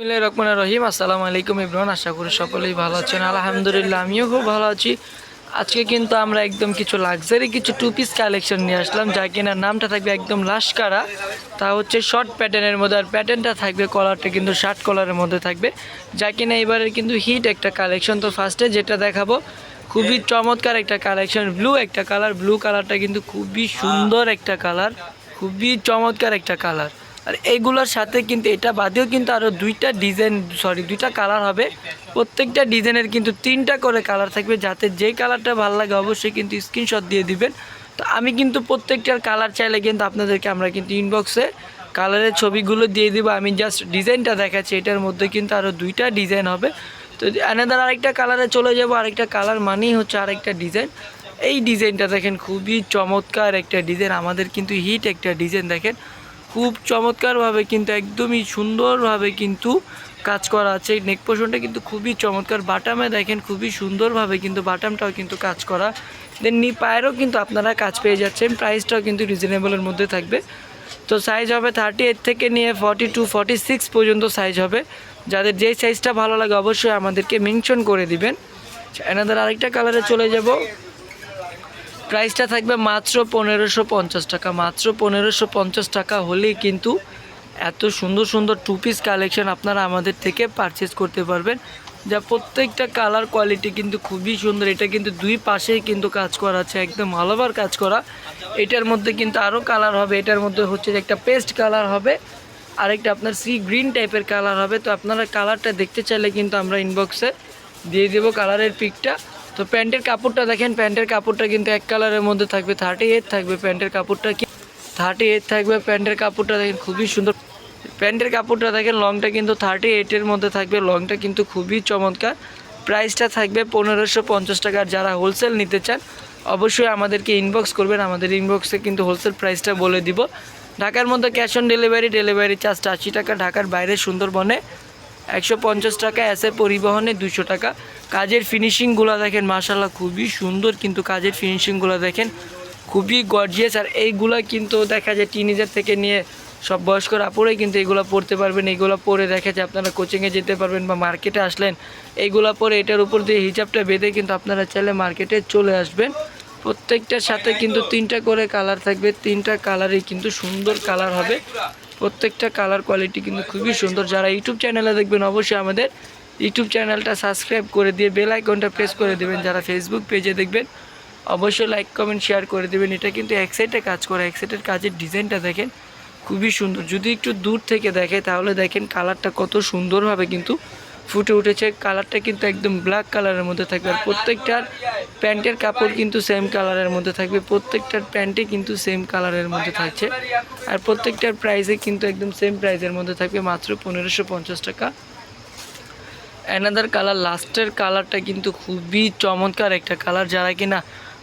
রহমানির রহিম। আসসালামু আলাইকুম এভরিওয়ান, আশা করি সকলেই ভালো আছেন। আলহামদুলিল্লাহ আমিও খুব ভালো আছি। আজকে কিন্তু আমরা একদম কিছু লাক্সারি কিছু টু পিস কালেকশন নিয়ে আসলাম, যা কিনার নামটা থাকবে একদম লাস্কারা। তা হচ্ছে শর্ট প্যাটার্নের মধ্যে, আর প্যাটার্নটা থাকবে কলারটা কিন্তু শার্ট কলারের মধ্যে থাকবে, যা কিনা এবারের কিন্তু হিট একটা কালেকশন। তো ফার্স্টে যেটা দেখাবো খুবই চমৎকার একটা কালেকশন, ব্লু একটা কালার। ব্লু কালারটা কিন্তু খুবই সুন্দর একটা কালার, খুবই চমৎকার একটা কালার। আর এইগুলোর সাথে কিন্তু এটা বাদেও কিন্তু আরও দুইটা কালার হবে। প্রত্যেকটা ডিজাইনের কিন্তু 3টা করে কালার থাকবে, যাতে যেই কালারটা ভালো লাগে অবশ্যই কিন্তু স্ক্রিনশট দিয়ে দিবেন। তো আমি কিন্তু প্রত্যেকটার কালার চাইলে কিন্তু আপনাদেরকে আমরা কিন্তু ইনবক্সে কালারের ছবিগুলো দিয়ে দিব। আমি জাস্ট ডিজাইনটা দেখাচ্ছি, এটার মধ্যে কিন্তু আরও 2টা ডিজাইন হবে। তো অ্যানাদার আরেকটা কালারে চলে যাব। আরেকটা কালার মানেই হচ্ছে আরেকটা ডিজাইন। এই ডিজাইনটা দেখেন, খুবই চমৎকার একটা ডিজাইন, আমাদের কিন্তু হিট একটা ডিজাইন। দেখেন খুব চমৎকারভাবে কিন্তু একদমই সুন্দরভাবে কিন্তু কাজ করা আছে। নেক পোর্শনটা কিন্তু খুবই চমৎকার। বাটামে দেখেন খুবই সুন্দরভাবে কিন্তু বাটামটাও কিন্তু কাজ করা। দেন পায়েরও কিন্তু আপনারা কাজ পেয়ে যাচ্ছেন। প্রাইসটাও কিন্তু রিজনেবলের মধ্যে থাকবে। তো সাইজ হবে 38 থেকে নিয়ে 42 46 পর্যন্ত সাইজ হবে। যাদের যেই সাইজটা ভালো লাগে অবশ্যই আমাদেরকে মেনশন করে দিবেন। এনাদের আরেকটা কালারে চলে যাব। প্রাইসটা থাকবে মাত্র 1550 টাকা। মাত্র 1550 টাকা হলেই কিন্তু এত সুন্দর সুন্দর টু পিস কালেকশন আপনারা আমাদের থেকে পারচেস করতে পারবেন, যা প্রত্যেকটা কালার কোয়ালিটি কিন্তু খুবই সুন্দর। এটা কিন্তু দুই পাশেই কিন্তু কাজ করা আছে, একদম ভালোবার কাজ করা। এটার মধ্যে কিন্তু আরও কালার হবে। এটার মধ্যে হচ্ছে একটা পেস্ট কালার হবে, আরেকটা আপনার সি গ্রিন টাইপের কালার হবে। তো আপনারা কালারটা দেখতে চাইলে কিন্তু আমরা ইনবক্সে দিয়ে দেবো কালারের পিকটা। তো প্যান্টের কাপড়টা দেখেন, প্যান্টের কাপড়টা কিন্তু এক কালারের মধ্যে থাকবে। 38 থাকবে প্যান্টের কাপড়টা, কি 38 থাকবে প্যান্টের কাপড়টা। দেখেন খুবই সুন্দর প্যান্টের কাপড়টা। দেখেন লংটা কিন্তু 38-এর মধ্যে থাকবে, লংটা কিন্তু খুবই চমৎকার। প্রাইসটা থাকবে 1550 টাকা। আর যারা হোলসেল নিতে চান অবশ্যই আমাদেরকে ইনবক্স করবেন, আমাদের ইনবক্সে কিন্তু হোলসেল প্রাইসটা বলে দিব। ঢাকার মধ্যে ক্যাশ অন ডেলিভারি চার্জটা 80 টাকা। ঢাকার বাইরে সুন্দরবনে 150 টাকা, এসে পরিবহনে 200 টাকা। কাজের ফিনিশিংগুলো দেখেন মাশাআল্লাহ খুবই সুন্দর, কিন্তু কাজের ফিনিশিংগুলো দেখেন খুবই গর্জিয়াস। আর এইগুলো কিন্তু দেখা যায় টিনেজার থেকে নিয়ে সব বয়স্কর আপুরাই কিন্তু এইগুলো পড়তে পারবেন। এইগুলো পরে দেখা যায় আপনারা কোচিংয়ে যেতে পারবেন বা মার্কেটে আসলেন এইগুলো পরে এটার উপর দিয়ে হিজাবটা বেঁধে কিন্তু আপনারা চাইলে মার্কেটে চলে আসবেন। প্রত্যেকটার সাথে কিন্তু 3টা করে কালার থাকবে, 3টা কালারই কিন্তু সুন্দর কালার হবে। প্রত্যেকটা কালার কোয়ালিটি কিন্তু খুবই সুন্দর। যারা ইউটিউব চ্যানেলে দেখবেন অবশ্যই আমাদের ইউটিউব চ্যানেলটা সাবস্ক্রাইব করে দিয়ে বেল আইকনটা প্রেস করে দেবেন। যারা ফেসবুক পেজে দেখবেন অবশ্যই লাইক কমেন্ট শেয়ার করে দেবেন। এটা কিন্তু এক সাইডে কাজ করে, এক সাইডের কাজের ডিজাইনটা দেখেন খুবই সুন্দর। যদি একটু দূর থেকে দেখে তাহলে দেখেন কালারটা কত সুন্দরভাবে কিন্তু ফুটে উঠেছে। কালারটা কিন্তু একদম ব্ল্যাক কালারের মধ্যে থাকবে। আর প্রত্যেকটার প্যান্টের কাপড় কিন্তু সেম কালারের মধ্যে থাকবে, প্রত্যেকটার প্যান্টে কিন্তু সেম কালারের মধ্যে থাকছে। আর প্রত্যেকটার প্রাইসে কিন্তু একদম সেম প্রাইসের মধ্যে থাকবে, মাত্র 1550 টাকা। অ্যানাদার কালার, লাস্টের কালারটা কিন্তু খুবই চমৎকার একটা কালার। যারা কিনা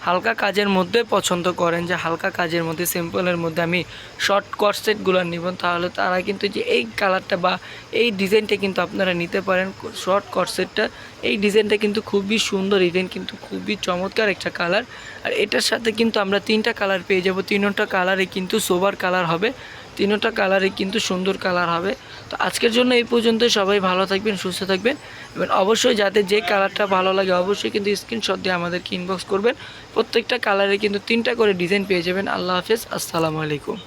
হালকা কাজের মধ্যে পছন্দ করেন, যে হালকা কাজের মধ্যে সিম্পলের মধ্যে আমি শর্ট কটসেটগুলো নিব, তাহলে তারা কিন্তু যে এই কালারটা বা এই ডিজাইনটা কিন্তু আপনারা নিতে পারেন। শর্ট কটসেটটা এই ডিজাইনটা কিন্তু খুবই সুন্দর, ডিজাইন কিন্তু খুবই চমৎকার একটা কালার। আর এটার সাথে কিন্তু আমরা 3টা কালার পেয়ে যাব। 3টা কালারে কিন্তু সোবার কালার হবে, 3টা কালারে কিন্তু সুন্দর কালার হবে। তো আজকের জন্য এই পর্যন্ত। সবাই ভালো থাকবেন, সুস্থ থাকবেন এবং অবশ্যই যাদের যে কালারটা ভালো লাগে অবশ্যই কিন্তু স্ক্রিনশট দিয়ে আমাদেরকে ইনবক্স করবেন। প্রত্যেকটা কালারে কিন্তু 3টা করে ডিজাইন পেয়ে যাবেন। আল্লাহ হাফেজ, আসসালামু আলাইকুম।